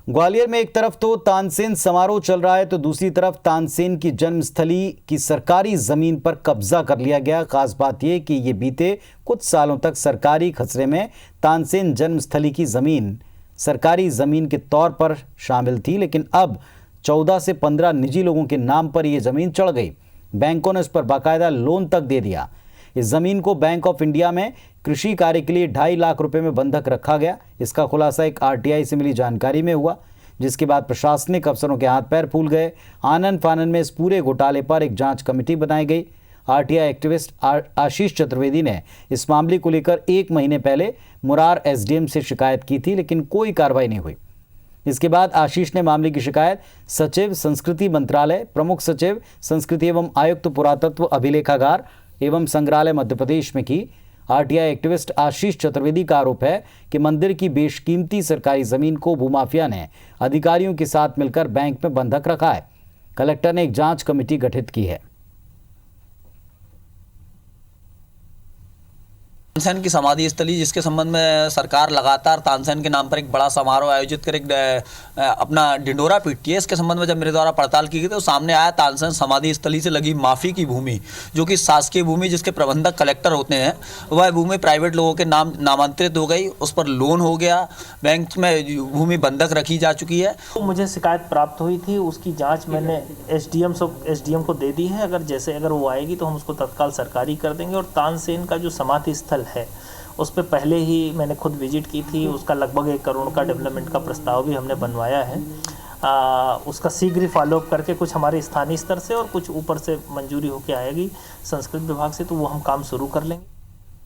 ग्वालियर में एक तरफ तो तानसेन समारोह चल रहा है तो दूसरी तरफ तानसेन की जन्मस्थली की सरकारी जमीन पर कब्जा कर लिया गया। खास बात यह कि ये बीते कुछ सालों तक सरकारी खसरे में तानसेन जन्मस्थली की जमीन सरकारी जमीन के तौर पर शामिल थी, लेकिन अब 14 से 15 निजी लोगों के नाम पर यह जमीन चढ़ गई। बैंकों ने इस पर बाकायदा लोन तक दे दिया। इस जमीन को बैंक ऑफ इंडिया में कृषि कार्य के लिए 2.5 लाख रुपए में बंधक रखा गया। इसका खुलासा एक आरटीआई से मिली जानकारी में हुआ, जिसके बाद प्रशासनिक अफसरों के हाथ पैर फूल गए। आनन फानन में इस पूरे घोटाले पर एक जांच कमेटी बनाई गई। आरटीआई एक्टिविस्ट आशीष चतुर्वेदी ने इस मामले को लेकर 1 महीने पहले मुरार एसडीएम से शिकायत की थी, लेकिन कोई कार्रवाई नहीं हुई। इसके बाद आशीष ने मामले की शिकायत सचिव संस्कृति मंत्रालय, प्रमुख सचिव संस्कृति एवं आयुक्त पुरातत्व अभिलेखागार एवं संग्रहालय मध्य प्रदेश में की। आरटीआई एक्टिविस्ट आशीष चतुर्वेदी का आरोप है कि मंदिर की बेशकीमती सरकारी जमीन को भूमाफिया ने अधिकारियों के साथ मिलकर बैंक में बंधक रखा है। कलेक्टर ने एक जांच कमेटी गठित की है। तानसेन की समाधि स्थली, जिसके संबंध में सरकार लगातार तानसेन के नाम पर एक बड़ा समारोह आयोजित कर एक अपना ढिंडोरा पीटती है। इसके संबंध में जब मेरे द्वारा पड़ताल की गई तो सामने आया तानसेन समाधि स्थली से लगी माफी की भूमि, जो कि शासकीय भूमि जिसके प्रबंधक कलेक्टर होते हैं, वह भूमि प्राइवेट लोगों के नाम नामांतरित हो गई। उस पर लोन हो गया, बैंक में भूमि बंधक रखी जा चुकी है। तो मुझे शिकायत प्राप्त हुई थी, उसकी जाँच मैंने एसडीएम को दे दी है। अगर वो आएगी तो हम उसको तत्काल सरकारी कर देंगे। और तानसेन का जो समाधि स्थल है उस पर पहले ही मैंने खुद विजिट की थी। उसका लगभग 1 करोड़ का डेवलपमेंट का प्रस्ताव भी हमने बनवाया है। उसका शीघ्र फॉलोअप करके कुछ हमारे स्थानीय स्तर से और कुछ ऊपर से मंजूरी होकर आएगी संस्कृत विभाग से, तो वो हम काम शुरू कर लेंगे।